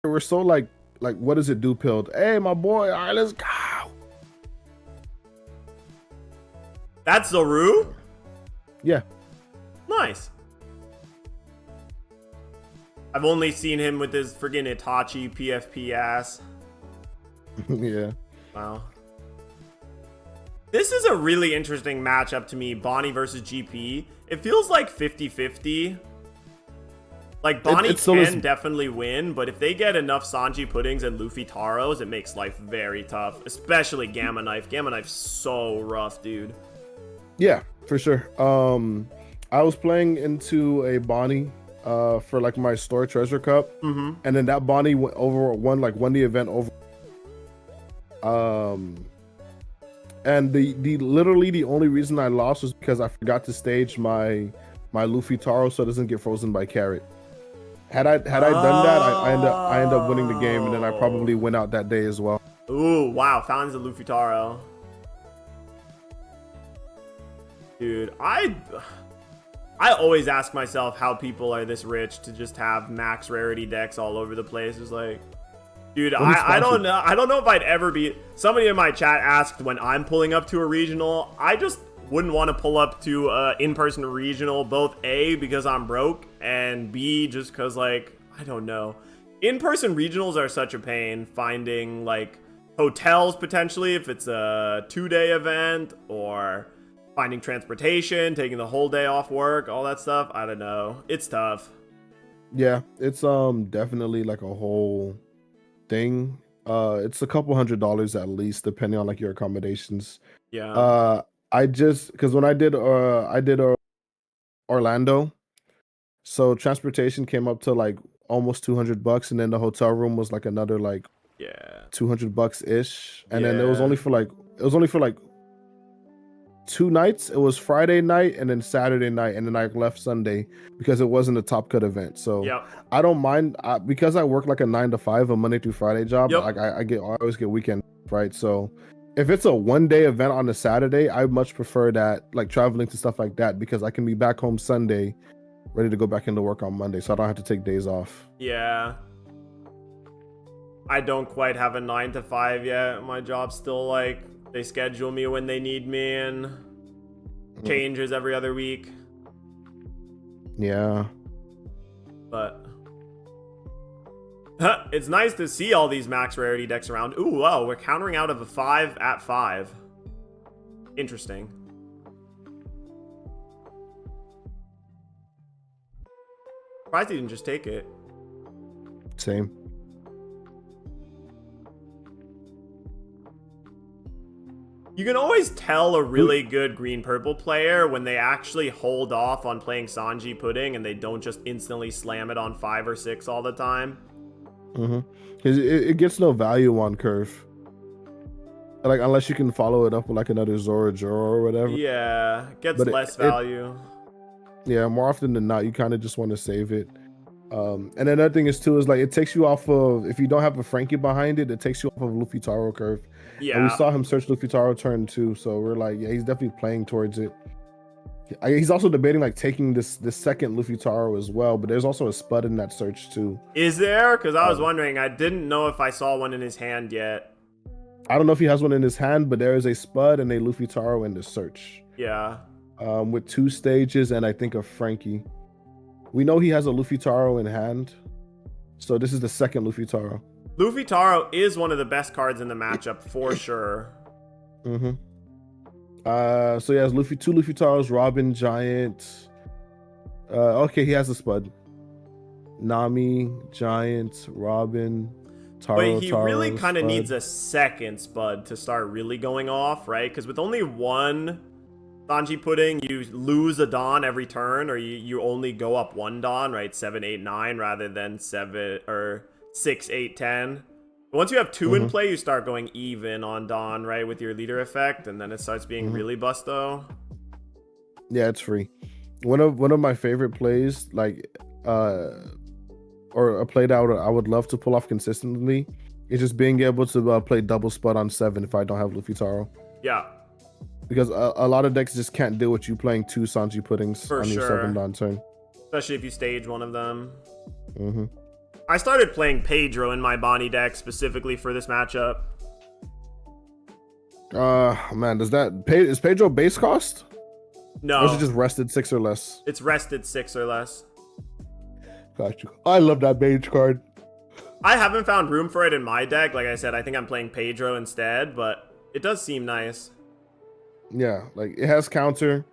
we're so like what does it do pilled? Hey, my boy, all right, let's go. That's Zaru? Yeah. Nice. I've only seen him with his friggin' Itachi PFP ass. Yeah. Wow. This is a really interesting matchup to me, Bonnie versus GP. It feels like 50-50. Like, Bonnie can definitely win, but if they get enough Sanji Puddings and Luffy Taros, it makes life very tough. Especially Gamma Knife. Gamma Knife's so rough, dude. Yeah, for sure. I was playing into a Bonnie for like my store treasure cup, and then that Bonnie won the event over. And literally the only reason I lost was because I forgot to stage my Luffy Taro so it doesn't get frozen by Carrot. Had I done that, I end up winning the game, and then I probably win out that day as well. Ooh, wow, Fountains of Luffy Taro. Dude, I always ask myself how people are this rich to just have max rarity decks all over the place. It's like, dude, I don't know. I don't know if I'd ever be. Somebody in my chat asked when I'm pulling up to a regional. I just wouldn't want to pull up to in-person regional, both A, because I'm broke, and B, just because, like, I don't know. In-person regionals are such a pain, finding, like, hotels potentially if it's a 2-day event, or finding transportation, taking the whole day off work, all that stuff. I don't know. It's tough. Yeah, it's definitely like a whole thing. It's a couple $100 at least, depending on like your accommodations. Yeah. Because when I did Orlando, so transportation came up to like almost $200, and then the hotel room was like another like $200 ish, and then it was only for like 2 nights. It was Friday night and then Saturday night, and then I left Sunday because it wasn't a Top Cut event. So I don't mind because I work like a 9 to 5, a Monday through Friday job. Like I always get weekend, right? So if it's a 1-day event on a Saturday, I much prefer that, like traveling to stuff like that, because I can be back home Sunday, ready to go back into work on Monday, so I don't have to take days off. Yeah. I don't quite have a 9 to 5 yet. My job's still like, they schedule me when they need me and changes every other week. Yeah. But it's nice to see all these max rarity decks around. Ooh, wow, we're countering out of a 5 at 5. Interesting. Surprised he didn't just take it. Same. You can always tell a really good green-purple player when they actually hold off on playing Sanji Pudding and they don't just instantly slam it on 5 or 6 all the time. It gets no value on curve. Like, unless you can follow it up with like another Zora Joro or whatever. Yeah, gets less value. Yeah, more often than not, you kind of just want to save it. And another thing is too is like it takes you off of, if you don't have a Frankie behind it, it takes you off of Luffy Taro curve. Yeah, and we saw him search Luffy Taro turn 2, so we're like, yeah, he's definitely playing towards it. He's also debating like taking this second Luffy Taro as well, but there's also a Spud in that search too. Is there? Because I was wondering, I didn't know if I saw one in his hand yet. I don't know if he has one in his hand, but there is a Spud and a Luffy Taro in the search. Yeah. With 2 stages and I think a Frankie. We know he has a Luffy Taro in hand, so this is the second Luffy Taro. Luffy Taro is one of the best cards in the matchup for sure. So he has 2 Luffy Taros, Robin, Giant. Okay, he has a Spud. Nami, Giant, Robin, Taro. But he really kind of needs a second Spud to start really going off, right? Because with only one Sanji Pudding, you lose a Dawn every turn, or you only go up 1 Dawn, right? 7, 8, 9 rather than 7 or 6, 8, 10. But once you have 2 in play, you start going even on Dawn, right, with your leader effect, and then it starts being really busto. Yeah, it's free. One of my favorite plays, like or a play that I would love to pull off consistently, is just being able to play double Spud on 7 if I don't have Luffy Taro. Yeah. Because a lot of decks just can't deal with you playing 2 Sanji Puddings on your 7 Dawn turn. Especially if you stage one of them. I started playing Pedro in my Bonnie deck specifically for this matchup. Man, is Pedro base cost? No. Or is it just rested 6 or less? It's rested 6 or less. Got you. I love that mage card. I haven't found room for it in my deck. Like I said, I think I'm playing Pedro instead, but it does seem nice. Yeah, like it has counter.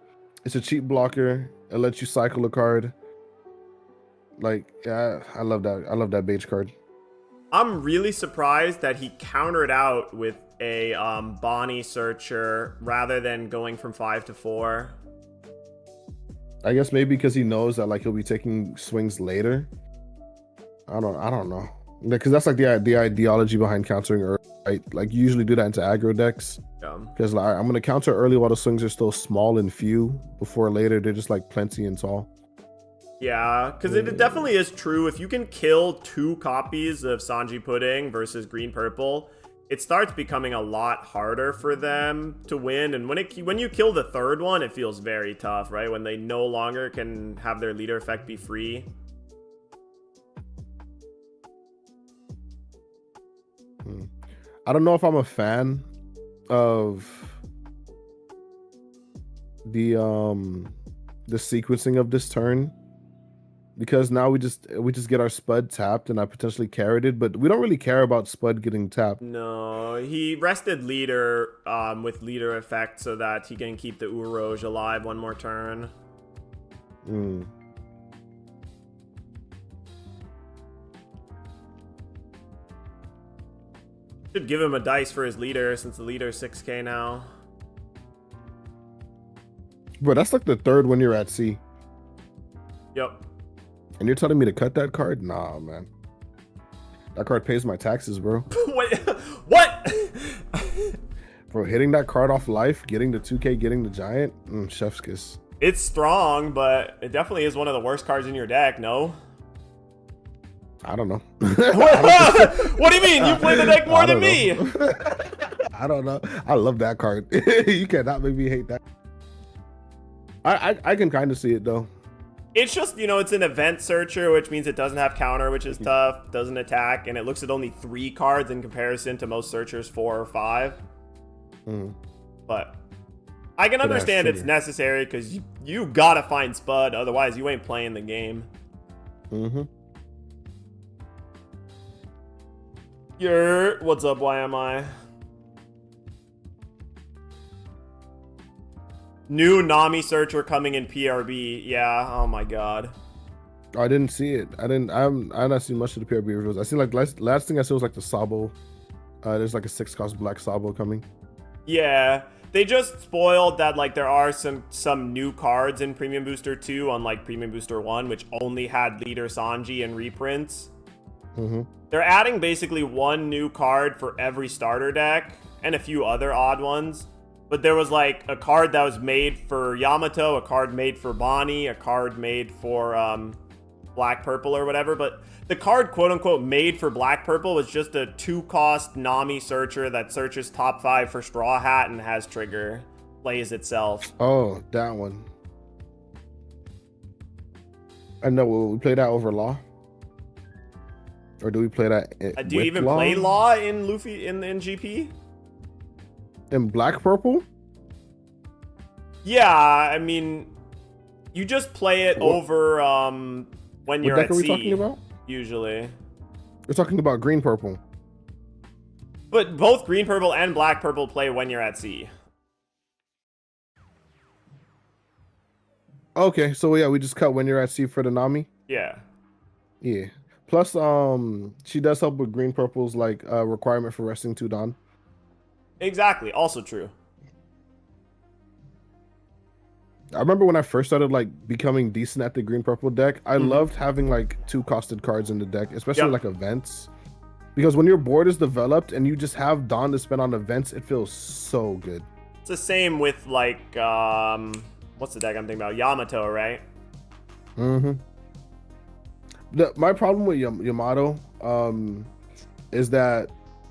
It's a cheap blocker. It lets you cycle a card. Like, yeah, I love that. I love that mage card. I'm really surprised that he countered out with a Bonnie Searcher rather than going from 5 to 4. I guess maybe because he knows that like he'll be taking swings later. I don't know. Because that's like the ideology behind countering early, right? Like you usually do that into aggro decks. Because like I'm gonna counter early while the swings are still small and few. Before later they're just like plenty and tall. Yeah, because it definitely is true. If you can kill 2 copies of Sanji Pudding versus Green Purple, it starts becoming a lot harder for them to win. And when you kill the 3rd one, it feels very tough, right? When they no longer can have their leader effect be free. I don't know if I'm a fan of the sequencing of this turn, because now we just get our Spud tapped and I potentially carried it, but we don't really care about Spud getting tapped. No, he rested leader with leader effect so that he can keep the Uroj alive one more turn. Should give him a dice for his leader since the leader is 6k now. Bro, that's like the 3rd when you're at sea. Yep. And you're telling me to cut that card? Nah, man. That card pays my taxes, bro. Wait, what? Bro, hitting that card off life, getting the 2k, getting the giant, chef's kiss. It's strong, but it definitely is one of the worst cards in your deck, no? I don't know. What do you mean? You play the deck more than me. I don't know. I love that card. You cannot make me hate that. I can kind of see it though. It's just, you know, it's an event searcher, which means it doesn't have counter, which is tough, doesn't attack, and it looks at only 3 cards in comparison to most searchers 4 or 5. But I can understand it's necessary because you gotta find Spud, otherwise you ain't playing the game. What's up, YMI? New Nami searcher coming in PRB. Yeah, oh my god. I didn't see it. I not seen much of the PRB reveals. I seen like last thing I saw was like the Sabo. There's like a 6-cost black Sabo coming. Yeah, they just spoiled that like there are some new cards in Premium Booster 2, unlike Premium Booster 1, which only had Leader Sanji and reprints. They're adding basically 1 new card for every starter deck and a few other odd ones. But there was like a card that was made for Yamato, a card made for Bonnie, a card made for Black Purple or whatever. But the card, quote unquote, made for Black Purple was just a 2-cost Nami searcher that searches top 5 for Straw Hat and has trigger, plays itself. Oh, that one. I know. Will we play that over Law? Or do we play that? Do you even play Law in Luffy in GP? In Black Purple? Yeah, I mean, you just play it over when you're at sea. What deck are we talking about? Usually. We're talking about Green Purple. But both Green Purple and Black Purple play when you're at sea. Okay, so yeah, we just cut when you're at sea for the Nami. Yeah. Yeah. Plus, she does help with Green Purple's like requirement for resting 2 Dawn. Exactly. Also true. I remember when I first started like becoming decent at the Green Purple deck, I loved having like 2-costed cards in the deck, especially like events. Because when your board is developed and you just have Dawn to spend on events, it feels so good. It's the same with like what's the deck I'm thinking about? Yamato, right? My problem with Yamato is that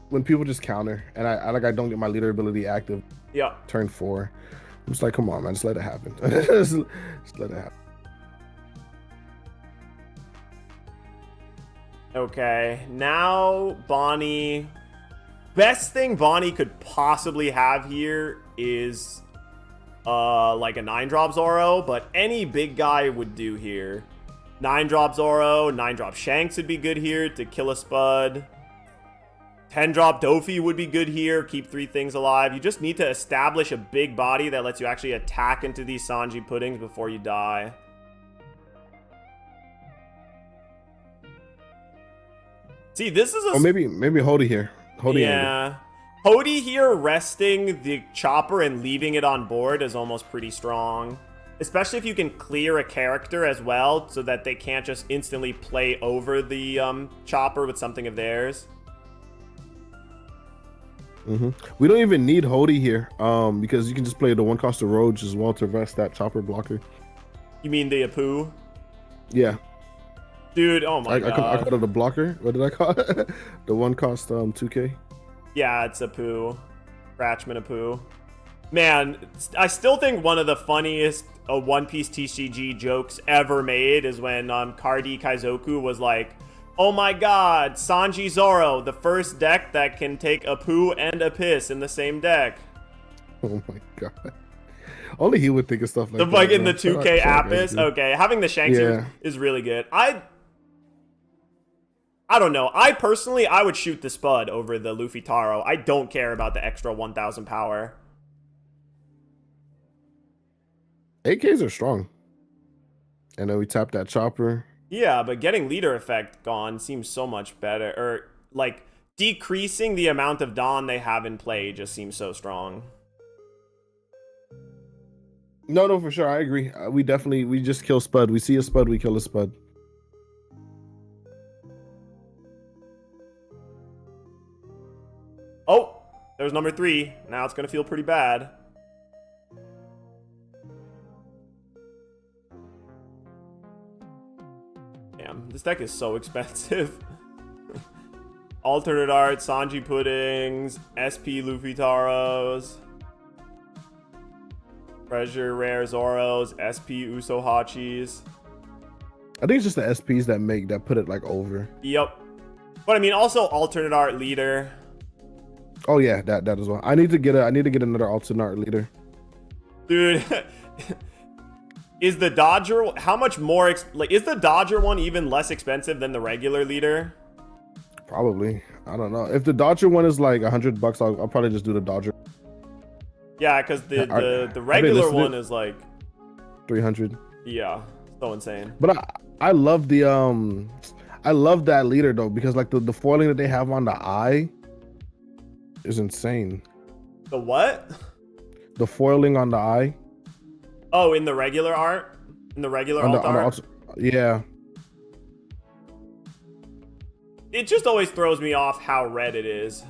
when people just counter and I don't get my leader ability active turn 4, I'm just like, come on, man, just let it happen. just let it happen. Okay, now Bonnie. Best thing Bonnie could possibly have here is like a 9-drop Zoro, but any big guy would do here. 9-drop Zoro, 9-drop Shanks would be good here to kill a Spud. 10-drop Dofi would be good here, keep 3 things alive. You just need to establish a big body that lets you actually attack into these Sanji puddings before you die. See, this is a... Oh, maybe Hody here. Hody yeah. Hody here resting the chopper and leaving it on board is almost pretty strong. Especially if you can clear a character as well, so that they can't just instantly play over the chopper with something of theirs. We don't even need Hody here, because you can just play the 1-cost of Roach as well to rest that chopper blocker. You mean the Apu? Yeah. Dude, oh my god. I called it a blocker. What did I call it? The 1-cost 2K? Yeah, it's Apu. Scratchman Apu. Man, I still think one of the funniest One Piece TCG jokes ever made is when Cardi Kaizoku was like, oh my god, Sanji Zoro, the first deck that can take a poo and a piss in the same deck. Oh my god. Only he would think of stuff like that. Like in the 2K Apis? Okay, having the Shanks here is really good. I don't know. I personally would shoot the Spud over the Luffy Taro. I don't care about the extra 1000 power. AKs are strong. And then we tap that chopper. Yeah, but getting leader effect gone seems so much better. Or, like, decreasing the amount of Dawn they have in play just seems so strong. No, for sure. I agree. We just kill Spud. We see a Spud, we kill a Spud. Oh, there's number 3. Now it's going to feel pretty bad. Damn, this deck is so expensive. Alternate art, Sanji Puddings, SP Luffy Taros, Treasure Rare Zoros, SP Uso Hachis. I think it's just the SPs that put it like over. Yep. But I mean, also alternate art leader. Oh yeah, that as well. I need to get another alternate art leader. Dude, is the Dodger how much more is the Dodger one even less expensive than the regular leader? Probably. I don't know. If the Dodger one is like $100, I'll probably just do the Dodger. Yeah, because the regular one is like 300. Yeah, so insane. But I love the I love that leader though, because like the foiling that they have on the eye is insane. The what? The foiling on the eye. Oh, in the regular art? In the regular art? Yeah. It just always throws me off how red it is.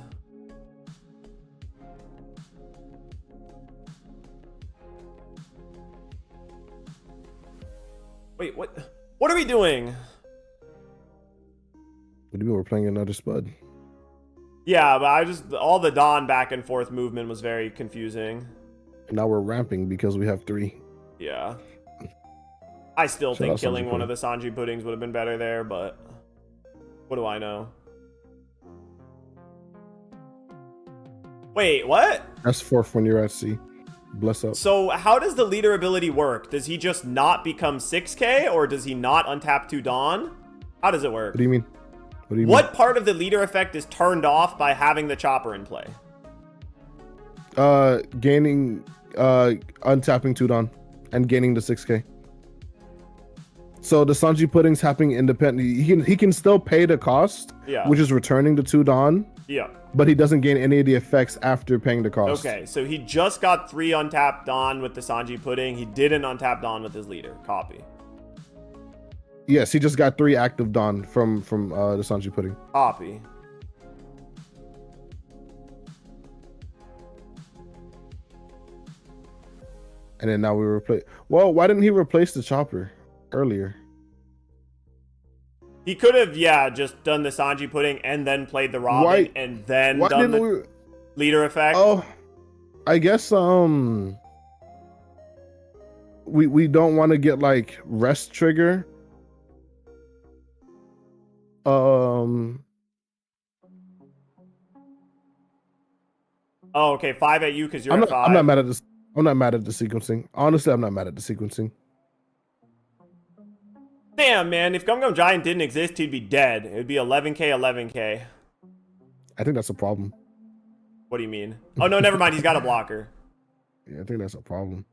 Wait, what? What are we doing? What do you mean we're playing another Spud? Yeah, but all the Dawn back and forth movement was very confusing. And now we're ramping because we have 3. Yeah. I still think killing one of the Sanji Puddings would have been better there, but what do I know? Wait, what? That's 4th when you're at sea. Bless up. So how does the leader ability work? Does he just not become 6K, or does he not untap 2 Dawn? How does it work? What do you mean? What part of the leader effect is turned off by having the chopper in play? Gaining, untapping 2 Dawn and gaining the 6K. So the Sanji Pudding's happening independently. He can still pay the cost, which is returning the 2 Dawn. Yeah. But he doesn't gain any of the effects after paying the cost. Okay, so he just got 3 untapped Dawn with the Sanji Pudding. He didn't untap Dawn with his leader. Copy. Yes, he just got 3 active Dawn from the Sanji Pudding. Copy. And then now we replace. Well, why didn't he replace the chopper earlier? He could have, just done the Sanji Pudding and then played the Robin and then done the leader effect. Oh, I guess we don't want to get like rest trigger. Um. Oh, okay. 5 at you because you're at 5. I'm not mad at this. I'm not mad at the sequencing. Honestly, I'm not mad at the sequencing. Damn, man. If Gum Gum Giant didn't exist, he'd be dead. It would be 11k, 11k. I think that's a problem. What do you mean? Oh, no, never mind. He's got a blocker. Yeah, I think that's a problem.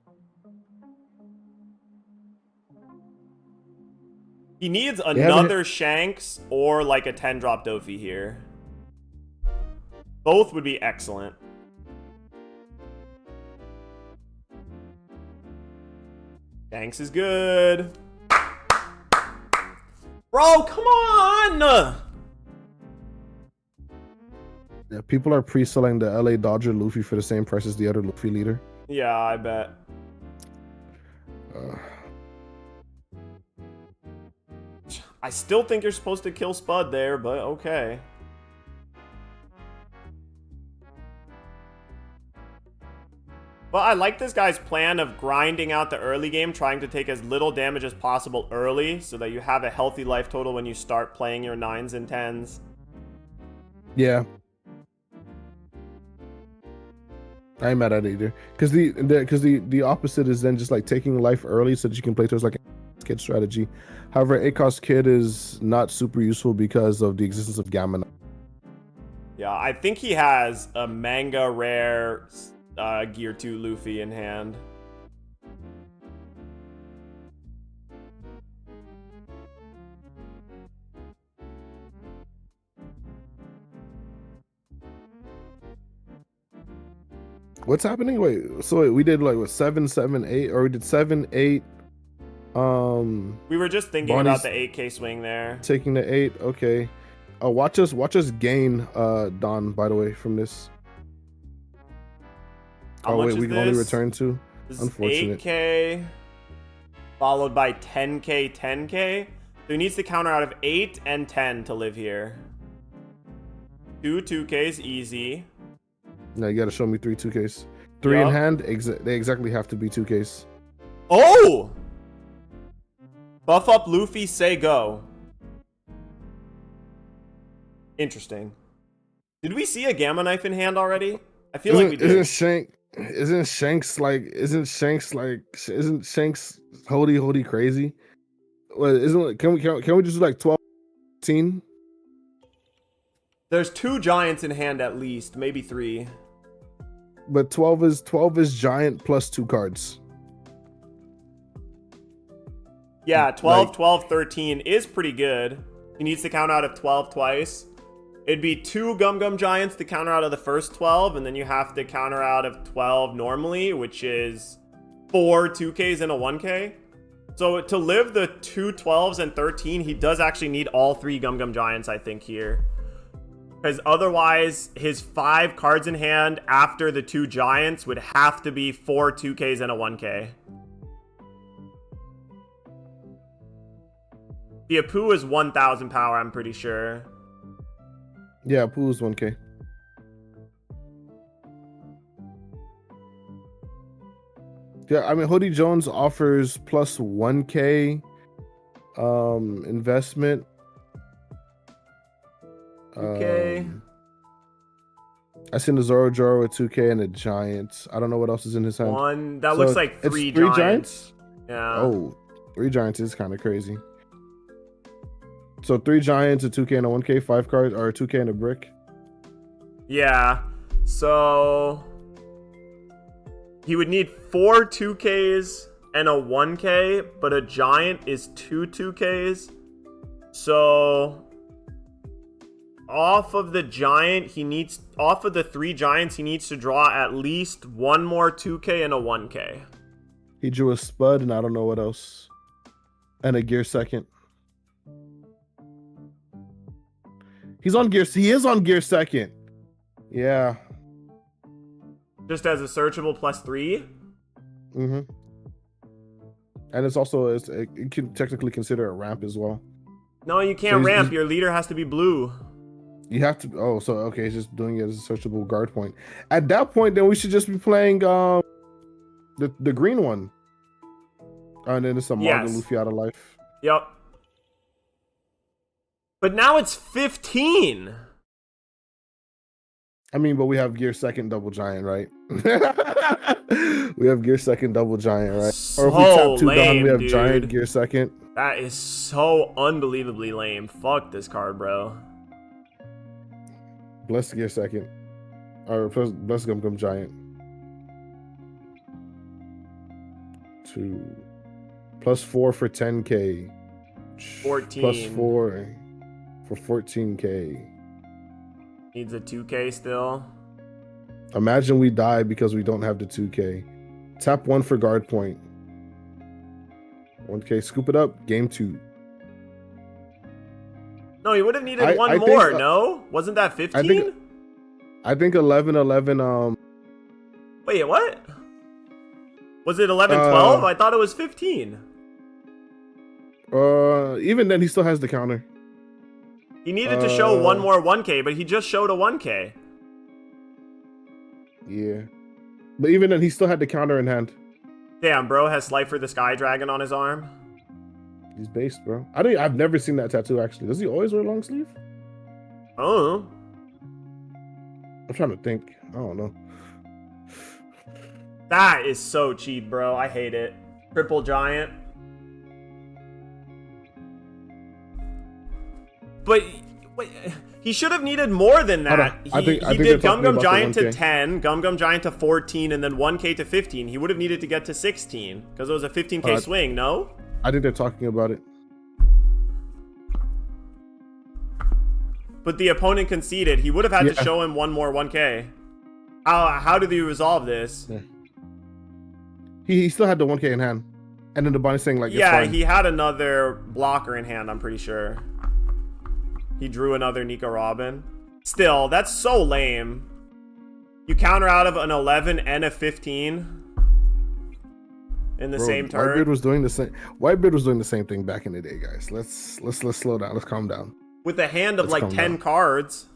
He needs another Shanks or like a 10-drop Dofi here. Both would be excellent. Shanks is good. Bro, come on! Yeah, people are pre-selling the LA Dodger Luffy for the same price as the other Luffy leader. Yeah, I bet. I still think you're supposed to kill Spud there, but okay. But I like this guy's plan of grinding out the early game, trying to take as little damage as possible early so that you have a healthy life total when you start playing your 9s and 10s. Yeah. I ain't mad at it either. Because the opposite is then just like taking life early so that you can play towards like a kid strategy. However, ACOS Kid is not super useful because of the existence of Gamma Knife. Yeah, I think he has a manga rare Gear 2 Luffy in hand. What's happening? Wait, so wait, we did like what 7, 7, 8, or we did 7, 8. We were just thinking Bonnie's about the 8k swing there. Taking the 8, okay. Watch us gain Don, by the way, from this. How much wait, is we can only return to. This Unfortunate. 8k followed by 10k, 10k. So he needs to counter out of 8 and 10 to live here. 2 2ks easy. No, you gotta show me 3 2Ks. 3 in hand, they exactly have to be 2Ks. Oh! Buff up Luffy, say go. Interesting. Did we see a Gamma Knife in hand already? I feel like we did. Isn't Shanks holy crazy? Well, can we just do like 12, 15? There's 2 giants in hand at least, maybe 3. But 12 is giant plus 2 cards. Yeah, 12, 12, 13 is pretty good. He needs to count out of 12 twice. It'd be 2 Gum Gum Giants to counter out of the first 12, and then you have to counter out of 12 normally, which is 4 2Ks and a 1K. So to live the 2 12s and 13, he does actually need all 3 Gum Gum Giants, I think, here. Because otherwise, his 5 cards in hand after the 2 Giants would have to be 4 2Ks and a 1K. The Apu is 1,000 power, I'm pretty sure. Yeah, Apu is 1K. Yeah, I mean, Hoodie Jones offers plus 1K investment. Okay. I seen the Zoro Joro with 2K and a Giant. I don't know what else is in his hand. That looks like 3 giants. Yeah. Oh, 3 Giants is kind of crazy. So 3 Giants, a 2K and a 1K, 5 cards, or a 2K and a brick. Yeah. So he would need 4 2Ks and a 1K, but a giant is 2 2Ks. So off of the giant, off of the 3 giants, he needs to draw at least 1 more 2K and a 1K. He drew a Spud and I don't know what else. And a Gear Second. He is on Gear Second. Yeah. Just as a searchable plus 3? Mm-hmm. And it's also, it can technically consider a ramp as well. No, you can't ramp. Your leader has to be blue. You have to, okay, he's just doing it as a searchable guard point. At that point, then we should just be playing the green one. And then it's a Manga Luffy out of life. Yep. But now it's 15. I mean, but we have gear second double giant, right? We have gear second double giant, right? So or if we tap 2 lame, down, we have dude. giant gear second. That is so unbelievably lame. Fuck this card, bro. Bless gear second. Or bless Gum Giant. 2 +4 for 10k. 14. +4 for 14k. Needs a 2k still. Imagine we die because we don't have the 2k. Tap 1 for guard point. 1k, scoop it up. Game 2. No, he would have needed one more. No, wasn't that 15? I think 11. Wait, what? Was it 11-12? I thought it was 15. Even then, he still has the counter. He needed to show one more 1k, but he just showed a 1k. Yeah, but even then, he still had the counter in hand. Damn, bro has Slifer the Sky Dragon on his arm. He's based, bro. I've never seen that tattoo actually. Does he always wear long sleeve? Oh. I'm trying to think. I don't know. That is so cheap, bro. I hate it. Triple giant. But wait, he should have needed more than that. He did Gum Giant to 10, Gum Giant to 14, and then 1k to 15. He would have needed to get to 16 because it was a 15k swing, no? I think they're talking about it. But the opponent conceded. He would have had to show him one more 1k. How did he resolve this? Yeah. He still had the 1k in hand. And then the bunny saying like, yeah, he had another blocker in hand, I'm pretty sure. He drew another Nico Robin. Still, that's so lame. You counter out of an 11 and a 15 in the same turn. Whitebeard was doing the same. Whitebeard was doing the same thing back in the day, guys. Let's slow down. Let's calm down. With a hand of like 10 cards.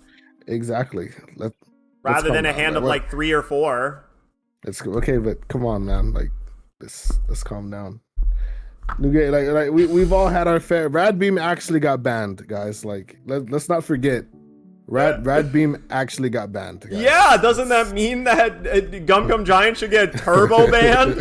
Exactly. Rather than a hand of like 3 or 4. It's okay, but come on, man. Like, let's calm down. Like we've all had our fair. Rad Beam actually got banned, guys. Like, let's not forget. Rad Beam actually got banned, guys. Yeah, doesn't that mean that Gum Giant should get turbo banned?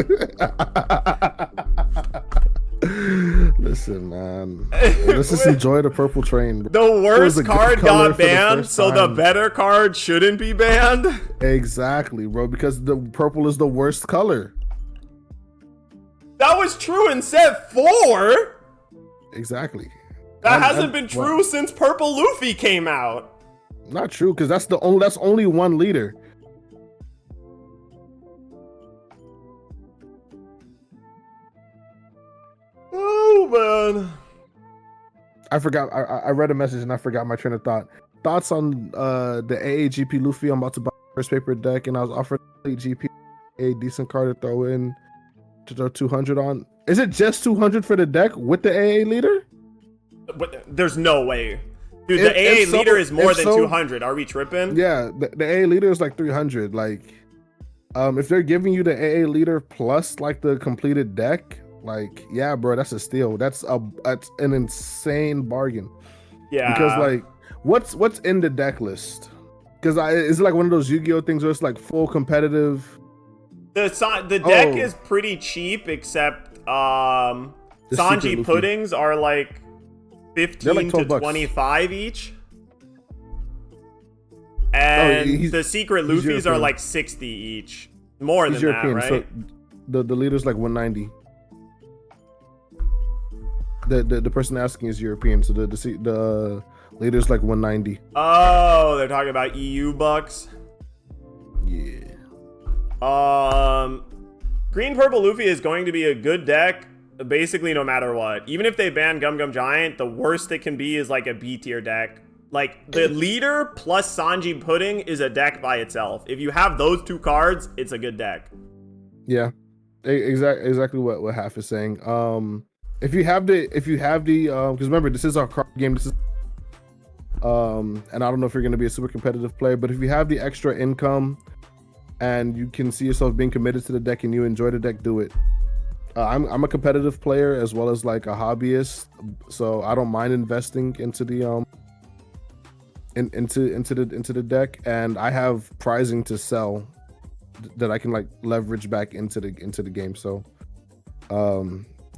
Listen, man. Let's just enjoy the purple train. The worst card got banned, so the better card shouldn't be banned? Exactly, bro, because the purple is the worst color. That was true in set 4. Exactly. That hasn't been true since Purple Luffy came out. Not true, because that's only one leader. Oh man. I forgot. I read a message and I forgot my train of thought. Thoughts on the AAGP Luffy? I'm about to buy first paper deck, and I was offered GP a decent card to throw in. To throw 200 on. Is it just 200 for the deck with the AA leader? But there's no way. Dude, the AA leader is more than 200. Are we tripping? Yeah, the AA leader is like 300. Like, if they're giving you the AA leader plus like the completed deck, like, yeah, bro, that's a steal. That's an insane bargain. Yeah. Because like, what's in the deck list? Because is it like one of those Yu-Gi-Oh things where it's like full competitive? The deck is pretty cheap, except Sanji Puddings are like 15 to 25 each. And the secret Luffys are like 60 each. More than European, that, right? So the leader's like 190. The person asking is European, so the leader's like 190. Oh, they're talking about EU bucks? Yeah. Green Purple Luffy is going to be a good deck basically no matter what. Even if they ban Gum Giant, the worst it can be is like a B tier deck. Like, the leader plus Sanji Pudding is a deck by itself. If you have those 2 cards, it's a good deck. Yeah, exactly what Half is saying. If you have the because remember, this is our card game. This is and I don't know if you're going to be a super competitive player, but if you have the extra income and you can see yourself being committed to the deck and you enjoy the deck, do it. I'm a competitive player as well as like a hobbyist, so I don't mind investing into the into the deck, and I have prizing to sell that I can like leverage back into the game. So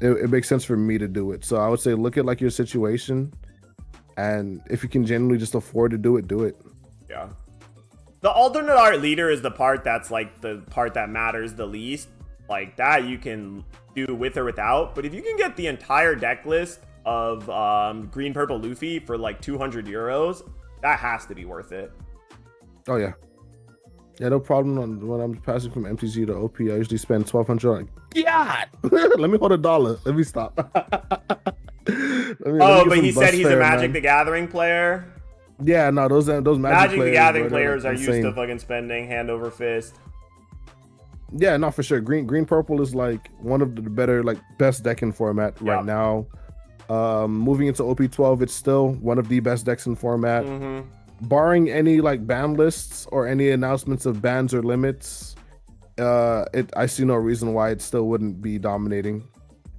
it makes sense for me to do it. So I would say look at like your situation, and if you can genuinely just afford to do it, do it. Yeah. The alternate art leader is the part that's like the part that matters the least. Like that you can do with or without. But if you can get the entire deck list of green purple Luffy for like 200 euros, that has to be worth it. Oh yeah. Yeah, no problem. When I'm passing from MTG to OP, I usually spend 1,200 on. God, let me hold $1. Let me stop. But he said he's a Magic the Gathering player. Yeah, no, those Magic the Gathering players are used to fucking spending hand over fist. Yeah, no, for sure. Green purple is like one of the better, like best decking format right now. Moving into OP12, it's still one of the best decks in format. Barring any like ban lists or any announcements of bans or limits, I see no reason why it still wouldn't be dominating.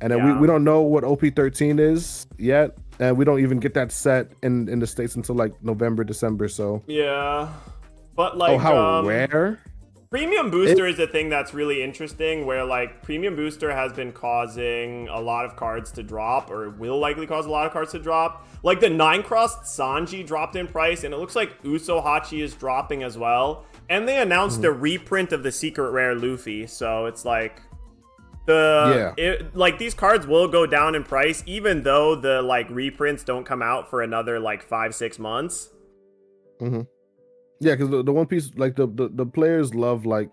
And then we don't know what OP13 is yet, and we don't even get that set in the States until like November, December. So yeah, but like how rare. Premium Booster is a thing that's really interesting, where like Premium Booster has been causing a lot of cards to drop, or will likely cause a lot of cards to drop. Like the 9-crossed Sanji dropped in price, and it looks like Uso Hachi is dropping as well. And they announced a reprint of the secret rare Luffy, so it's like like these cards will go down in price, even though the like reprints don't come out for another like 5-6 months. Yeah, because the One Piece, like the players love like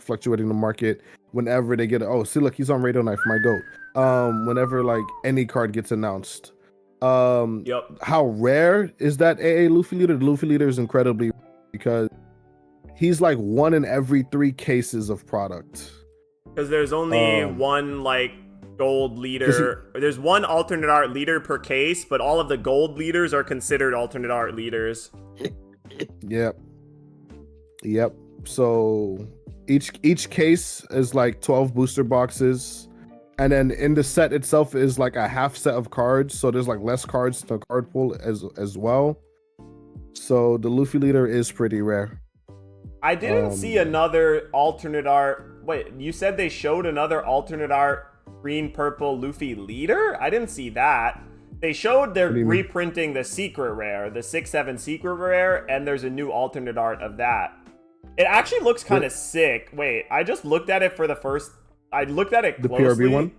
fluctuating the market whenever they get see, look, he's on Radio Knife, my goat. Whenever like any card gets announced. How rare is that AA Luffy leader? The Luffy leader is incredibly rare because he's like 1 in every 3 cases of product. Because there's only one like gold leader. There's one alternate art leader per case, but all of the gold leaders are considered alternate art leaders. Yep. So each case is like 12 booster boxes, and then in the set itself is like a half set of cards. So there's like less cards to card pool as well. So the Luffy leader is pretty rare. I didn't see another alternate art. Wait, you said they showed another alternate art green purple Luffy leader? I didn't see that. They showed they're reprinting the secret rare, the 6/7 secret rare, and there's a new alternate art of that. It actually looks kind of sick. Wait, I just looked at it for the first. I looked at it closely. The PRB one?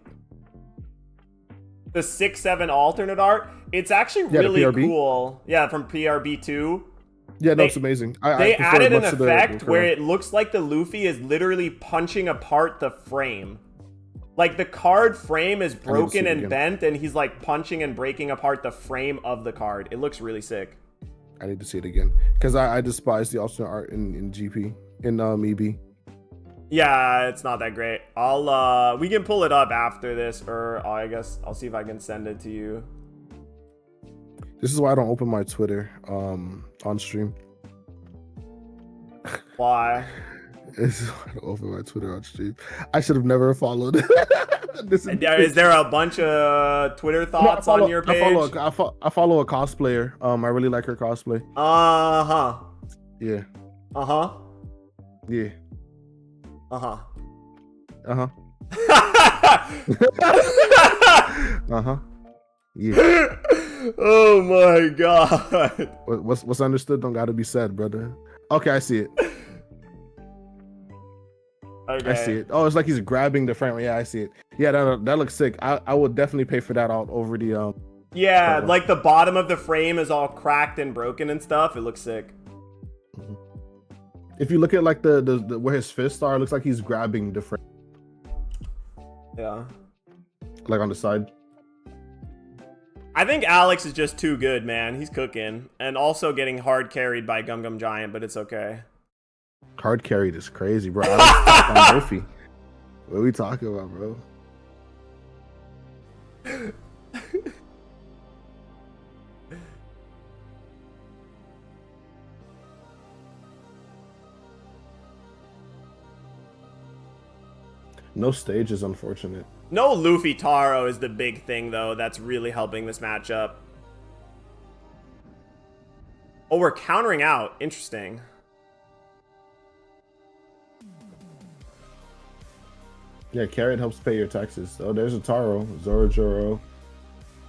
The 6/7 alternate art. It's actually really cool. Yeah, from PRB2. Yeah, no, it's amazing. They added an effect where it looks like the Luffy is literally punching apart the frame. Like the card frame is broken and bent, and he's like punching and breaking apart the frame of the card. It looks really sick. I need to see it again because I despise the alternate art in GP in EB. Yeah, it's not that great. We can pull it up after this, or I guess I'll see if I can send it to you. This is why I don't open my Twitter on stream. Why? This is why I don't open my Twitter on stream. I should have never followed. Is there a bunch of Twitter thoughts on your page? I follow a cosplayer. I really like her cosplay. Yeah. Yeah. Yeah. Oh my god. What's understood don't gotta be said, brother. Okay, I see it. Okay. I see it. Oh, it's like he's grabbing the frame. Yeah, I see it. Yeah, that looks sick. I would definitely pay for that out over the Yeah, like the bottom of the frame is all cracked and broken and stuff. It looks sick. If you look at like the where his fists are, it looks like he's grabbing the frame. Yeah. Like on the side. I think Alex is just too good, man. He's cooking. And also getting hard carried by Gum Gum Giant, but it's okay. Hard carried is crazy, bro. I don't on Luffy. What are we talking about, bro? No stage is unfortunate. No Luffy Taro is the big thing, though, that's really helping this matchup. Oh, we're countering out. Interesting. Yeah, carrot helps pay your taxes. Oh, there's a Taro, Zorojoro.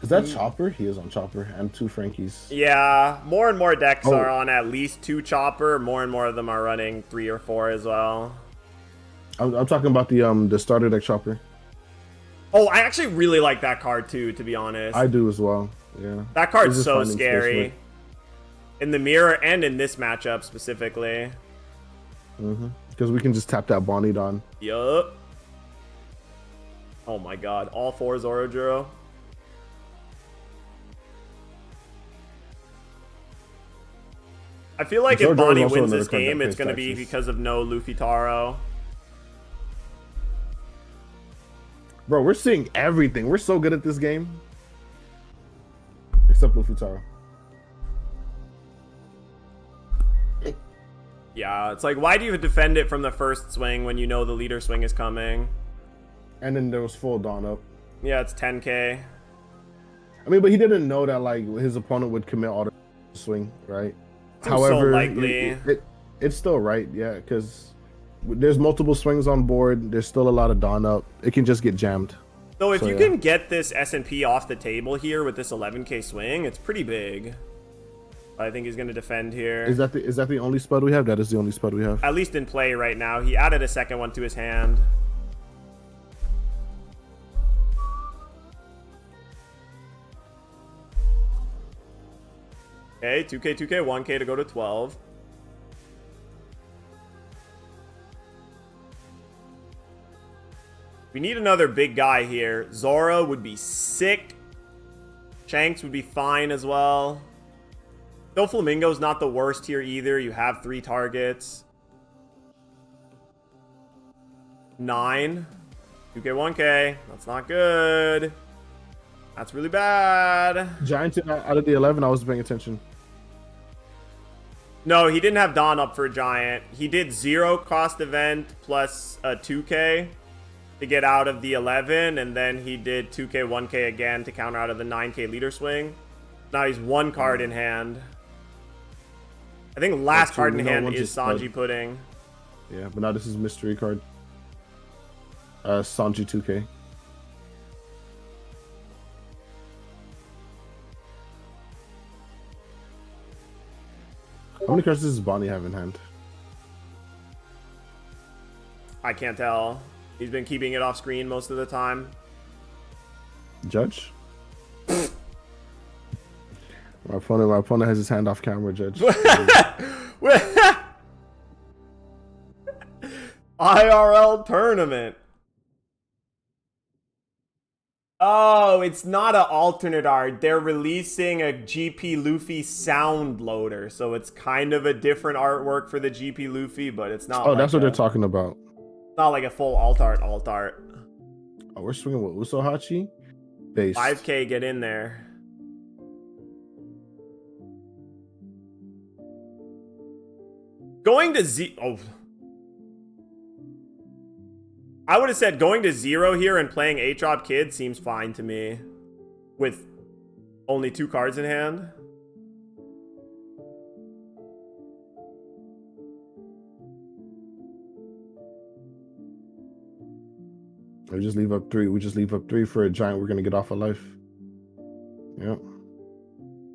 Is that Chopper? He is on Chopper, and 2 Frankies. Yeah, more and more decks are on at least 2 Chopper. More and more of them are running 3 or 4 as well. I'm talking about the starter deck Chopper. Oh, I actually really like that card too, to be honest. I do as well. Yeah. That card's so scary. In the mirror and in this matchup specifically. Because we can just tap that Bonnie Don. Yup. Oh my god, all 4 Zorojuro. I feel like if Bonnie wins this game, it's going to be because of no Luffy Taro. Bro, we're seeing everything. We're so good at this game. Except Luffy Taro. Yeah, it's like, why do you defend it from the first swing when you know the leader swing is coming? And then there was full Dawn up. Yeah, it's 10k. I mean, but he didn't know that like his opponent would commit auto swing, right? However, so likely. It's still right, yeah, because there's multiple swings on board. There's still a lot of Dawn up. It can just get jammed. So if you can get this S&P off the table here with this 11k swing, it's pretty big. I think he's going to defend here. Is that the only spud we have? That is the only spud we have. At least in play right now. He added a second one to his hand. Okay, 2k, 2k, 1k to go to 12. We need another big guy here. Zora would be sick. Shanks would be fine as well. Though Flamingo's not the worst here either. You have 3 targets. 9. 2k, 1k. That's not good. That's really bad. Giant out of the 11, I was paying attention. No, he didn't have Dawn up for Giant. He did 0 cost event plus a 2k to get out of the 11, and then he did 2k, 1k again to counter out of the 9k leader swing. Now he's 1 card in hand. I think last card in hand is Sanji Pudding. Yeah, but now this is mystery card. Sanji 2k. How many cards does Bonnie have in hand? I can't tell. He's been keeping it off screen most of the time. Judge? My opponent has his hand off camera, Judge. IRL tournament. Oh, it's not an alternate art. They're releasing a GP Luffy sound loader, so it's kind of a different artwork for the GP Luffy, but it's not. Oh, like that's what they're talking about. Not like a full alt art. Oh, we're swinging with Usohachi. Base 5k, get in there. Going to I would have said going to 0 here and playing 8-drop Kid seems fine to me. With only 2 cards in hand. We just leave up 3. We just leave up 3 for a Giant. We're going to get off of life. Yep.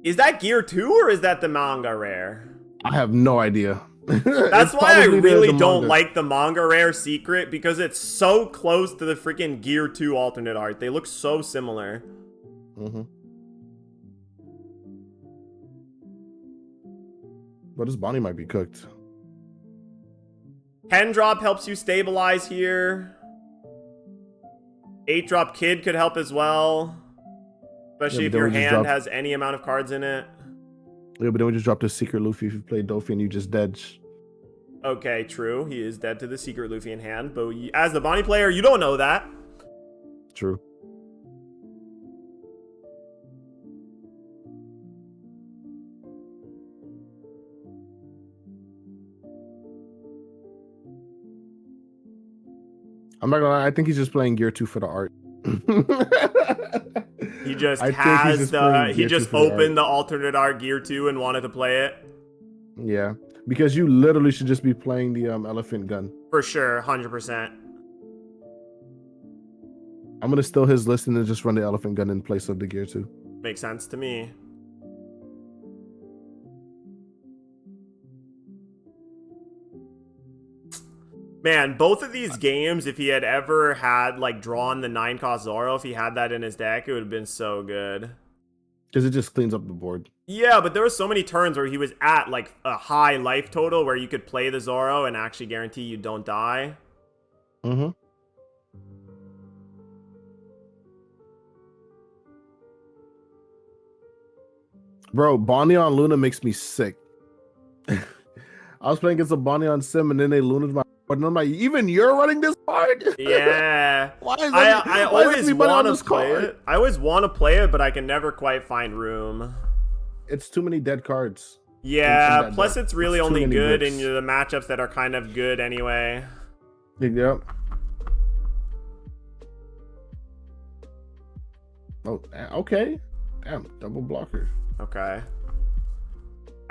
Is that Gear 2 or is that the manga rare? I have no idea. That's why I really don't like the manga rare secret, because it's so close to the freaking Gear 2 alternate art. They look so similar. But this Bonnie might be cooked. 10-drop helps you stabilize here. 8-drop Kid could help as well. Especially if your hand has any amount of cards in it. Yeah, but then we just dropped a secret Luffy if you play Dofi and you just dead. Okay, true. He is dead to the secret Luffy in hand, but as the Bonnie player, you don't know that. True. I'm not gonna lie, I think he's just playing Gear 2 for the art. He just has he just opened the alternate art Gear 2 and wanted to play it. Yeah, because you literally should just be playing the elephant gun. For sure, 100%. I'm gonna steal his list and then just run the elephant gun in place of the gear 2. Makes sense to me. Man, both of these games, if he had ever had, like, drawn the 9-cost Zoro, if he had that in his deck, it would have been so good. Because it just cleans up the board. Yeah, but there were so many turns where he was at, like, a high life total where you could play the Zoro and actually guarantee you don't die. Mm-hmm. Bro, Bonnie on Luna makes me sick. I was playing against a Bonnie on Sim and then they Lunaed my board and I'm like, even you're running this card? Yeah. Why is I always want to play it. I always want to play it, but I can never quite find room. It's too many dead cards. Yeah, plus it's really only good in the matchups that are kind of good anyway. Yep. Oh, okay. Damn, double blocker. Okay.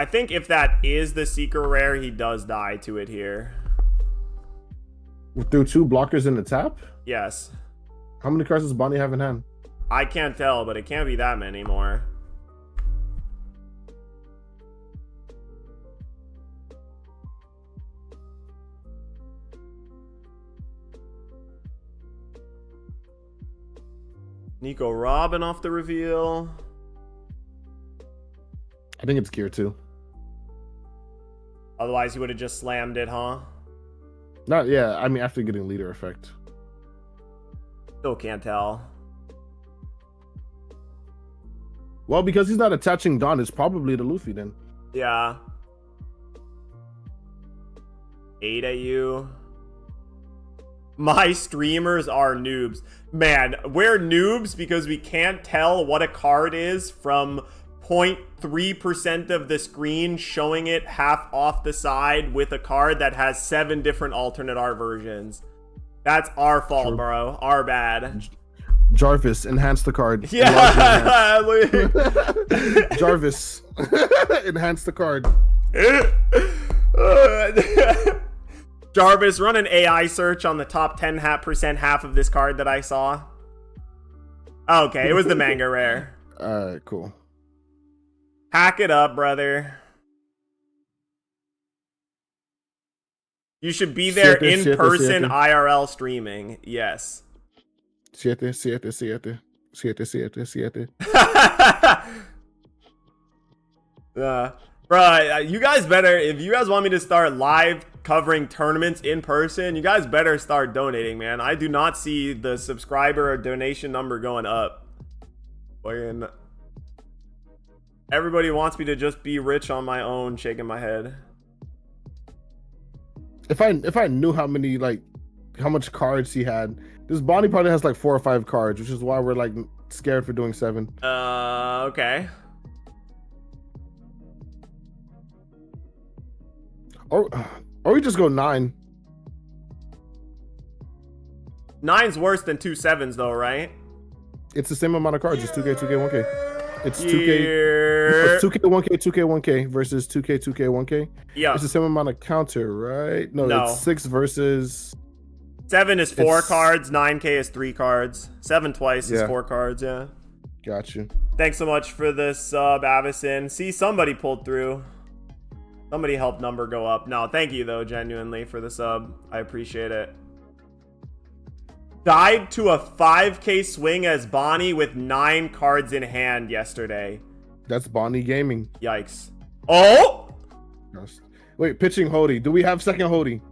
I think if that is the secret rare, he does die to it here. Through 2 blockers in the tap? Yes. How many cards does Bonnie have in hand? I can't tell, but it can't be that many more. Nico Robin off the reveal. I think it's gear 2. Otherwise, he would have just slammed it, huh? Not, yeah, I mean, after getting leader effect. Still can't tell. Well, because he's not attaching Dawn, it's probably the Luffy then. Yeah. 8 at you. My streamers are noobs. Man, we're noobs because we can't tell what a card is from 0.3% of the screen, showing it half off the side with a card that has 7 different alternate art versions. That's our fault, True. Bro. Our bad. Jarvis, enhance the card. Yeah. Jarvis, enhance the card. Jarvis, run an AI search on the top 10% half of this card that I saw. Okay, it was the manga rare. Alright, cool. Hack it up, brother. You should be there in person, IRL streaming. Yes. 7. Bro, you guys better, if you guys want me to start live covering tournaments in person, you guys better start donating, man. I do not see the subscriber or donation number going up. Everybody wants me to just be rich on my own, shaking my head. If I knew how many, like, how much cards he had, this Bonnie probably has like 4 or 5 cards, which is why we're like scared for doing 7. Okay. Or we just go 9. 9's worse than 2 7s though, right? It's the same amount of cards. It's 2K, 2K, 1K. It's 2K. It's 2K, 1K, 2K, 1K versus 2K, 2K, 1K. Yeah. It's the same amount of counter, right? No, it's 6 versus... 7 is 4 cards. 9K is 3 cards. 7 twice is 4 cards, yeah. Got you. Thanks so much for this sub, Avison. See, somebody pulled through. Somebody helped number go up. No, thank you, though, genuinely, for the sub. I appreciate it. Died to a 5K swing as Bonnie with 9 cards in hand yesterday. That's Bonnie Gaming. Yikes. Oh! Wait, pitching Hody. Do we have second Hody?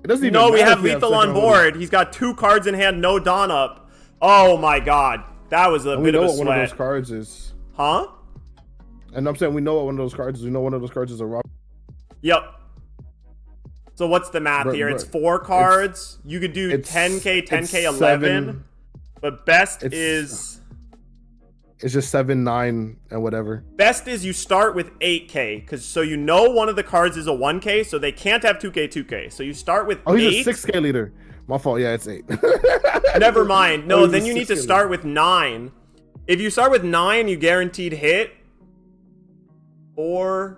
It doesn't even No, we have Lethal on board. He's got 2 cards in hand, no Dawn up. Oh my god. That was a bit of a sweat. We know what one of those cards is. Huh? And I'm saying we know what one of those cards is. We know one of those cards is a rock. Yep. So what's the math here? It's 4 cards. You could do 10K, 10K, 11. But best is... It's just 7, 9, and whatever. Best is you start with 8K. So you know one of the cards is a 1K, so they can't have 2K, 2K. So you start with 8. Oh, he's a 6K leader. My fault. Yeah, it's 8. Never mind. No, then you need to start with 9. If you start with 9, you guaranteed hit. 4...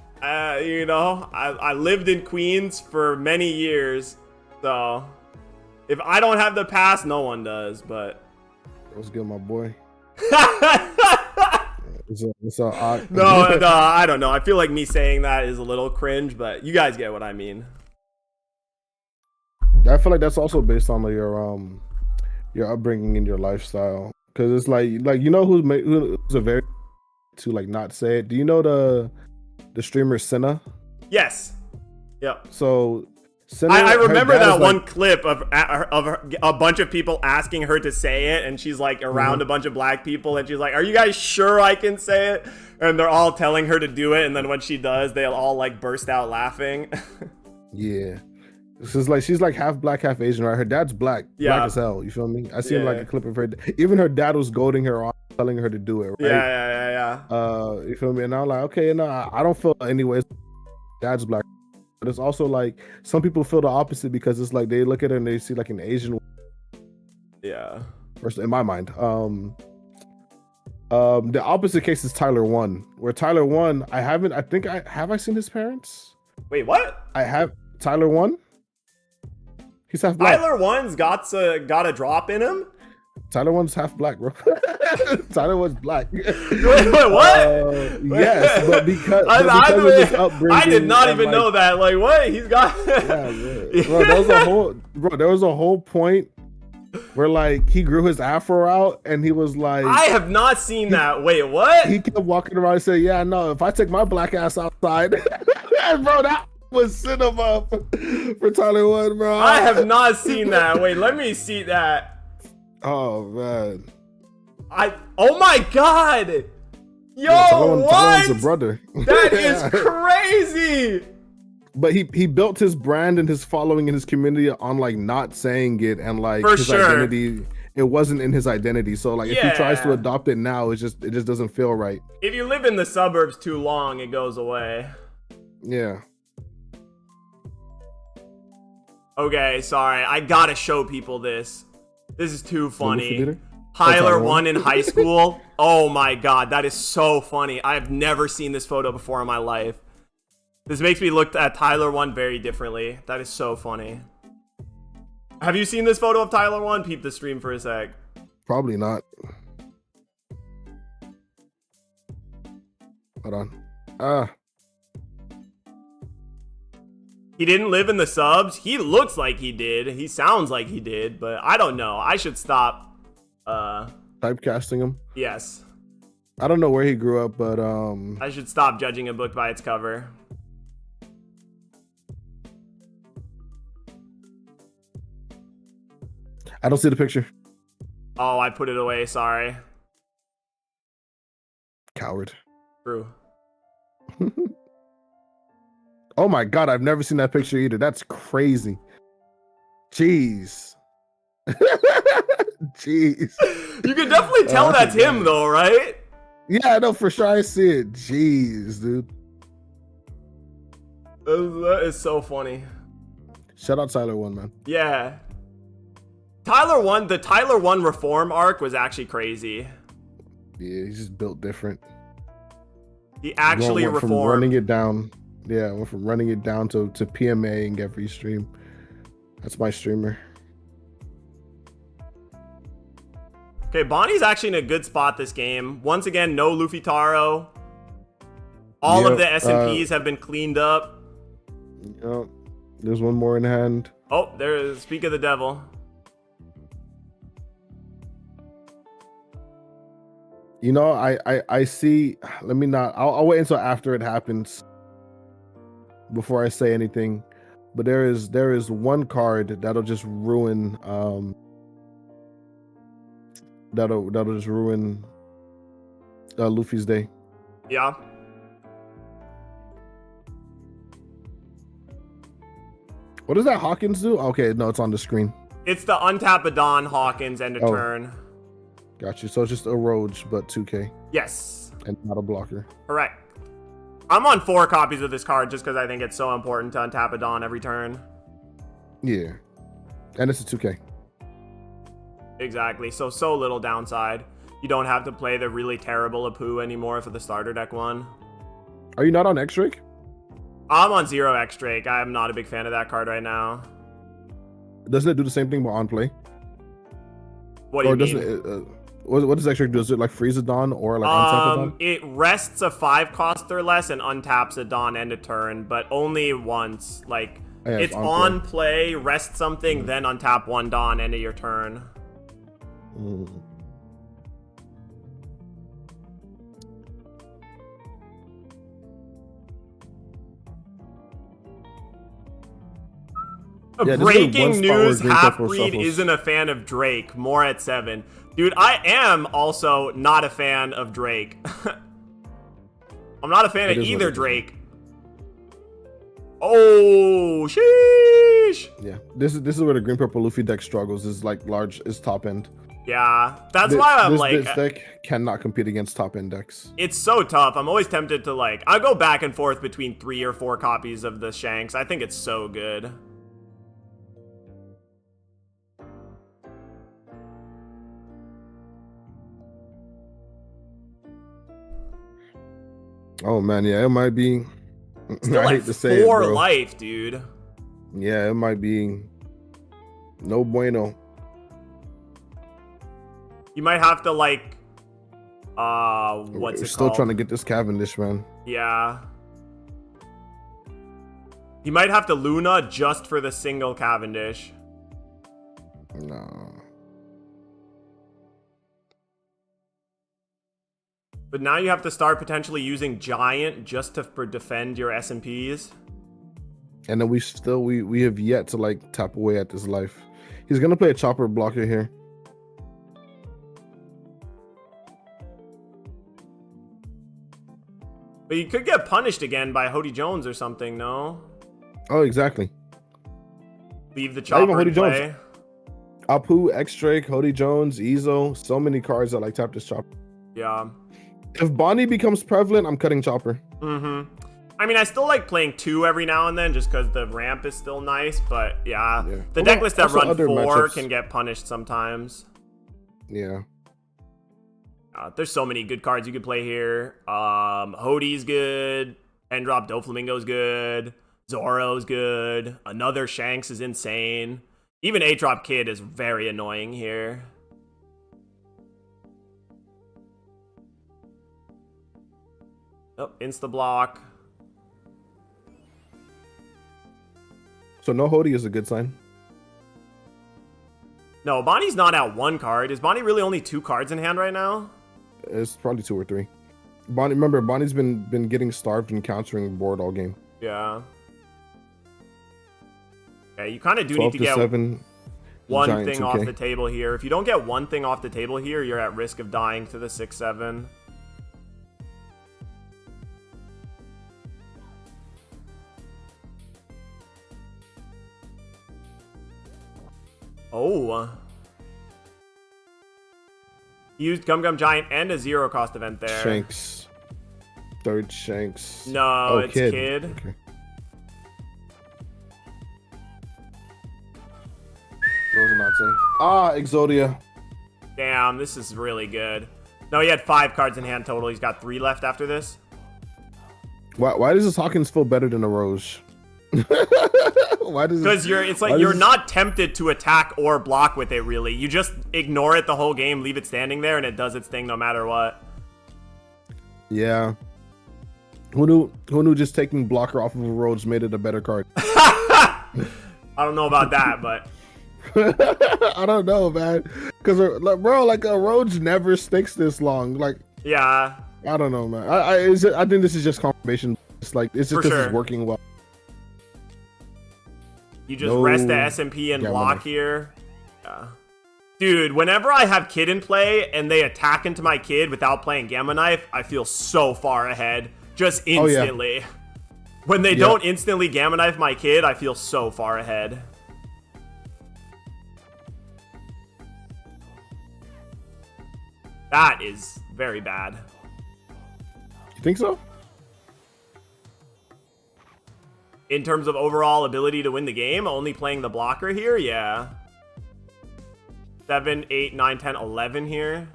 You know, I lived in Queens for many years, so if I don't have the pass, no one does. But what's good, my boy? No, I don't know. I feel like me saying that is a little cringe, but you guys get what I mean. I feel like that's also based on your upbringing and your lifestyle, because it's like you know who's a very to like not say it. Do you know the streamer Senna? Yes. Yep. So Senna, I remember that one clip of a bunch of people asking her to say it, and she's like around a bunch of black people, and she's like, "Are you guys sure I can say it?" And they're all telling her to do it, and then when she does, they'll all like burst out laughing. Yeah. She's like half black, half Asian, right? Her dad's black, black as hell. You feel me? I seen like a clip of her. Even her dad was goading her on, telling her to do it. Right? Yeah. You feel me? And I'm like, okay, no, I don't feel anyways. Dad's black, but it's also like some people feel the opposite because it's like they look at her and they see like an Asian. Yeah. First, in my mind, the opposite case is Tyler 1, where Tyler 1, I think I seen his parents. Wait, what? I have Tyler 1. He's half black. Tyler 1's got a drop in him. Tyler 1's half black, bro. Tyler 1's black. Wait, what? Yes, but because of his upbringing, I did not even know that. Like, what? He's got. Yeah, bro. There was a whole point where like he grew his afro out, and he was like, I have not seen that. Wait, what? He kept walking around and saying, "Yeah, no, if I take my black ass outside," bro, that was cinema for Tyler 1, bro. I have not seen that. Wait, let me see that. Oh man. Oh my god. Yo, yeah, what? Tyler 1's a brother. That is crazy. But he built his brand and his following in his community on like not saying it, and like for his identity. It wasn't in his identity. So like if he tries to adopt it now, it just doesn't feel right. If you live in the suburbs too long, it goes away. Yeah. Okay, sorry. I gotta show people this. This is too funny. Tyler 1 in high school. Oh my god, that is so funny. I've never seen this photo before in my life. This makes me look at Tyler 1 very differently. That is so funny. Have you seen this photo of Tyler 1? Peep the stream for a sec. Probably not. Hold on. He didn't live in the subs. He looks like he did. He sounds like he did, but I don't know. I should stop typecasting him. Yes. I don't know where he grew up, but I should stop judging a book by its cover. I don't see the picture. Oh, I put it away. Sorry. Coward. True. Oh my god, I've never seen that picture either. That's crazy. Jeez. Jeez. You can definitely tell that's him though, right? Yeah, I know for sure. I see it. Jeez, dude. That is so funny. Shout out Tyler 1, man. Yeah. Tyler 1, the Tyler 1 reform arc was actually crazy. Yeah, he's just built different. He actually went reformed. From running it down. Yeah, went from running it down to PMA-ing every stream. That's my streamer. Okay, Bonnie's actually in a good spot this game. Once again, no Luffy Taro. All of the S&Ps have been cleaned up. Yep. There's one more in hand. Oh, there is. Speak of the devil. You know, I see. Let me not. I'll wait until after it happens before I say anything. But there is one card that'll just ruin. That'll just ruin Luffy's day. Yeah. What does that Hawkins do? Okay, no, it's on the screen. It's the untap a Don Hawkins end of turn. Got you. So it's just a Roach, but 2K. Yes. And not a blocker. Correct. I'm on 4 copies of this card just because I think it's so important to untap a Don every turn. Yeah. And it's a 2K. Exactly. So little downside. You don't have to play the really terrible Apu anymore for the starter deck one. Are you not on X-Drake? I'm on 0x Drake. I'm not a big fan of that card right now. Doesn't it do the same thing but on play? What do you mean? Doesn't what does extra do? Does it like freeze a Dawn or like untap a Dawn? It rests a 5 cost or less and untaps a Dawn end of turn, but only once. Like, yeah, it's on play, rest something, then untap 1 Dawn end of your turn. Yeah, breaking news, Half-Breed isn't a fan of Drake. More at 7. Dude, I am also not a fan of Drake. I'm not a fan of either Drake. Oh, sheesh. Yeah, this is where the green purple Luffy deck struggles. Is like is top end. Yeah, that's why I'm like, this deck cannot compete against top end decks. It's so tough. I'm always tempted to like, I go back and forth between 3 or 4 copies of the Shanks. I think it's so good. Oh man, yeah, it might be. Still I hate to say 4 life, dude. Yeah, it might be no bueno. You might have to like, what's it still called? Trying to get this Cavendish, man. Yeah. You might have to Luna just for the single Cavendish. No. But now you have to start potentially using Giant just to defend your SMPs. And then we have yet to like tap away at this life. He's gonna play a chopper blocker here. But you could get punished again by Hody Jones or something, no? Oh, exactly. Leave the chopper in play. Jones. Apu, X-Drake, Hody Jones, Ezo. So many cards that like tap this chopper. Yeah. If Bonnie becomes prevalent, I'm cutting chopper. I mean, I still like playing 2 every now and then just because the ramp is still nice, but yeah. The deck lists that run 4 matchups can get punished sometimes. Yeah. There's so many good cards you could play here. Hody's good. Endrop Doflamingo's good. Zoro's good. Another Shanks is insane. Even 8-drop Kid is very annoying here. Oh, insta-block. So no Hody is a good sign. No, Bonnie's not out 1 card. Is Bonnie really only 2 cards in hand right now? It's probably 2 or 3. Bonnie, remember, Bonnie's been getting starved and countering board all game. Yeah. Okay, you kind of do need to get 1 thing off the table here. If you don't get 1 thing off the table here, you're at risk of dying to the 6-7. Oh. Used Gum Gum Giant and a 0 cost event there. Shanks. 3rd Shanks. No, it's Kid. Okay. What was I not saying? Ah, Exodia. Damn, this is really good. No, he had 5 cards in hand total. He's got 3 left after this. Why does this Hawkins feel better than a Rose? Why does? Because you're not tempted to attack or block with it. Really, you just ignore it the whole game, leave it standing there, and it does its thing no matter what. Yeah. Who knew just taking blocker off of a Rose made it a better card? I don't know about that, but I don't know, man. Because bro, like a Rose never sticks this long. Like, yeah, I don't know, man. I think this is just confirmation. It's like it's just because it's working well. You just rest the SMP and block here. Yeah. Dude, whenever I have Kid in play and they attack into my Kid without playing Gamma Knife, I feel so far ahead. Just instantly. Oh, yeah. When they don't instantly Gamma Knife my Kid, I feel so far ahead. That is very bad. You think so? In terms of overall ability to win the game, only playing the blocker here, yeah. 7, 8, 9, 10, 11 here.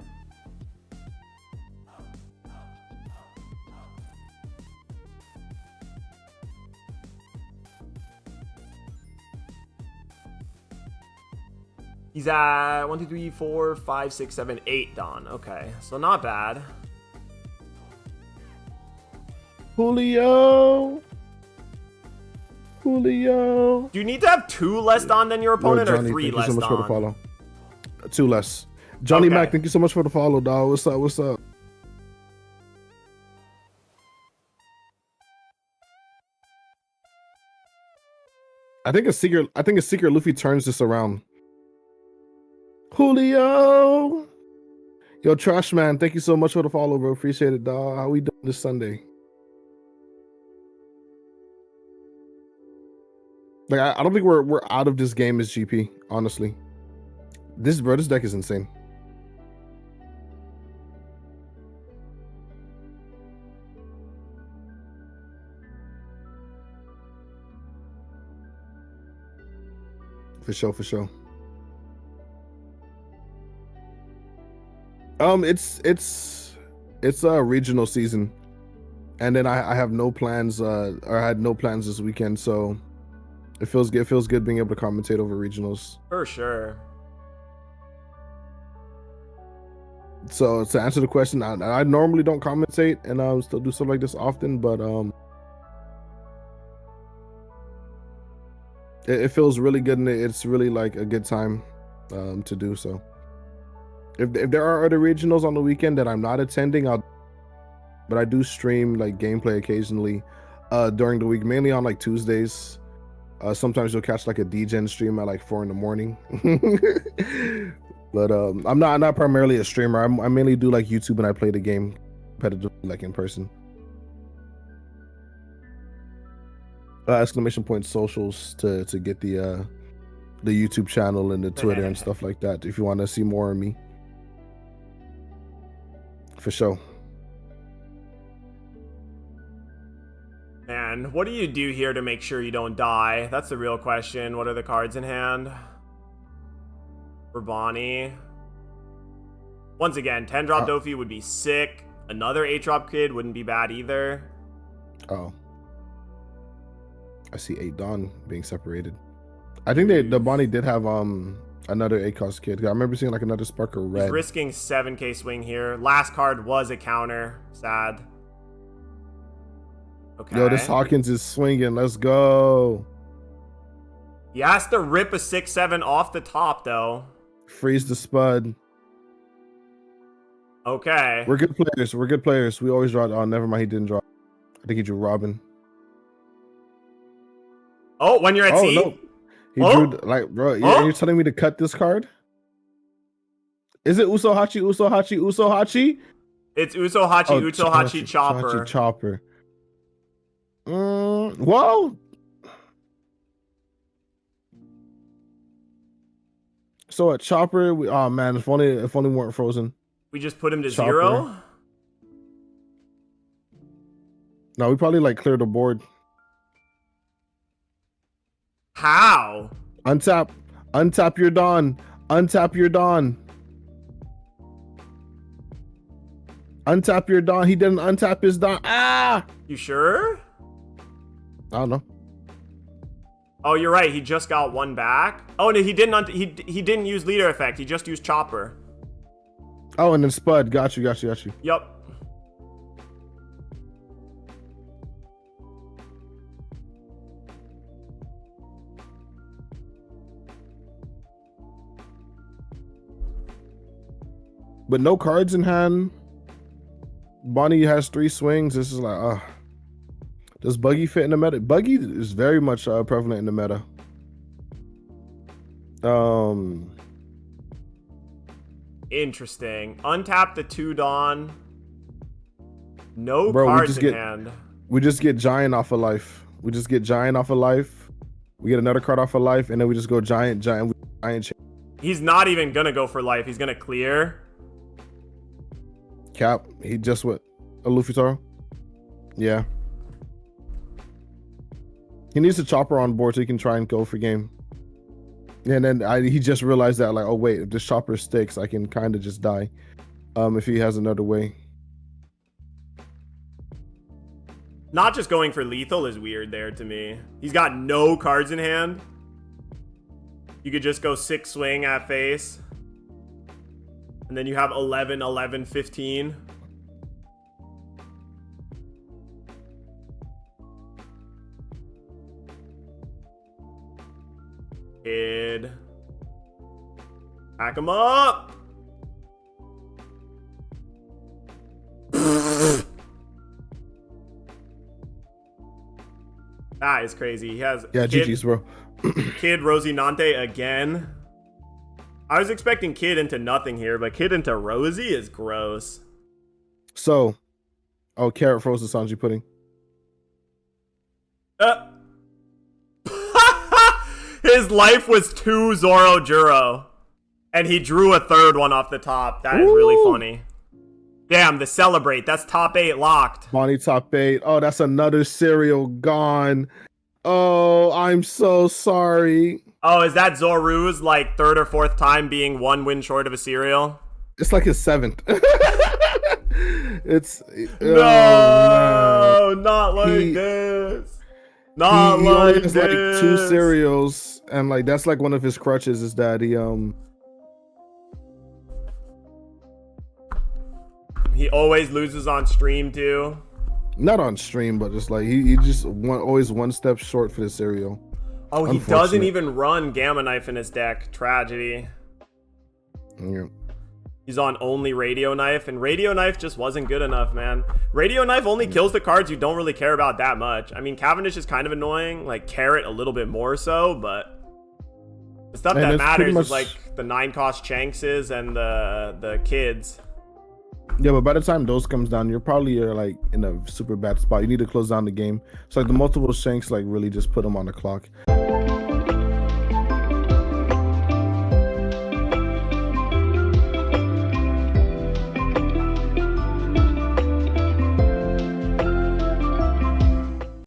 He's at 1, 2, 3, 4, 5, 6, 7, 8 Don. Okay, so not bad. Julio. Julio. Do you need to have 2 less Don than your opponent, Johnny, or 3 thank less you so much Don? for the follow. 2 less. Johnny Mac, thank you so much for the follow, dog. What's up? What's up? I think a secret Luffy turns this around. Julio. Yo, Trash Man, thank you so much for the follow, bro. Appreciate it, dog. How we doing this Sunday? Like, I don't think we're out of this game as GP, honestly. This deck is insane. For sure, for sure. It's a regional season, and then I have no plans, or I had no plans this weekend, so it feels good. It feels good being able to commentate over regionals. For sure. So to answer the question, I normally don't commentate, and I still do stuff like this often, but it feels really good, and it's really like a good time to do so. If there are other regionals on the weekend that I'm not attending, but I do stream like gameplay occasionally during the week, mainly on like Tuesdays. Sometimes you'll catch like a DGen stream at like 4 in the morning. But I'm not primarily a streamer. I mainly do like YouTube, and I play the game competitively, like in person. Exclamation point socials to get the YouTube channel and the Twitter and stuff like that if you want to see more of me. For sure. Man, what do you do here to make sure you don't die? That's the real question. What are the cards in hand for Bonnie? Once again, 10-drop Dofi would be sick. Another 8-drop kid wouldn't be bad either. Oh. I see 8 Dawn being separated. I think the Bonnie did have another 8-cost kid. I remember seeing like another Sparker Red. He's risking 7k swing here. Last card was a counter. Sad. Okay. Yo, this Hawkins is swinging. Let's go. He has to rip a 6-7 off the top, though. Freeze the Spud. Okay. We're good players. We're good players. We always draw. Oh, never mind. He didn't draw. I think he drew Robin. Oh, when you're at C? No. He drew, like, bro, you're telling me to cut this card? Is it Usohachi, Usohachi, Usohachi? It's Usohachi, Usohachi, Chopper. Chopper. Well. So at Chopper, oh man, if only we weren't frozen. We just put him to Chopper. 0? No, we probably like cleared the board. How? Untap your Dawn. Untap your Dawn. Untap your Dawn. He didn't untap his Dawn. Ah! You sure? I don't know. Oh, you're right. He just got 1 back. Oh no, he didn't. He didn't use leader effect. He just used Chopper. Oh, and then Spud. Got you. Yep. But no cards in hand. Bonnie has 3 swings. This is like, does Buggy fit in the meta? Buggy is very much prevalent in the meta. Interesting. Untap the 2 Dawn. No cards in hand. We just get Giant off of life. We get another card off of life, and then we just go Giant. He's not even gonna go for life. He's gonna clear. Cap. He just what? A Luffy Taro? Yeah. He needs a Chopper on board so he can try and go for game. And then he just realized that, like, oh wait, if this Chopper sticks, I can kind of just die. If he has another way. Not just going for lethal is weird there to me. He's got no cards in hand. You could just go 6 swing at face. And then you have 11, 11, 15. Kid. Pack him up. That is crazy. He has GG's, bro. Kid Rosinante again. I was expecting Kid into nothing here, but Kid into Rosie is gross. So, oh, carrot frozen Sanji pudding. His life was 2 Zoro Juro, and he drew a 3rd one off the top. That is really funny. Damn, the celebrate. That's top 8 locked. Bonnie top 8. Oh, that's another cereal gone. Oh, I'm so sorry. Oh, is that Zoru's like 3rd or 4th time being 1 win short of a cereal? It's like his 7th. It's no, not like this. Not he like only has this. like 2 cereals, and like that's like one of his crutches is that he always loses on stream too. Not on stream, but just like he just always 1 step short for the cereal. Oh, he doesn't even run Gamma Knife in his deck. Tragedy. Yeah. He's on only Radio Knife, and Radio Knife just wasn't good enough, man. Radio Knife only kills the cards you don't really care about that much. I mean, Cavendish is kind of annoying, like Carrot a little bit more so, but the stuff that matters is like the 9-cost Shankses and the kids. Yeah, but by the time those comes down, you're probably like in a super bad spot. You need to close down the game. So like the multiple Shanks like really just put them on the clock.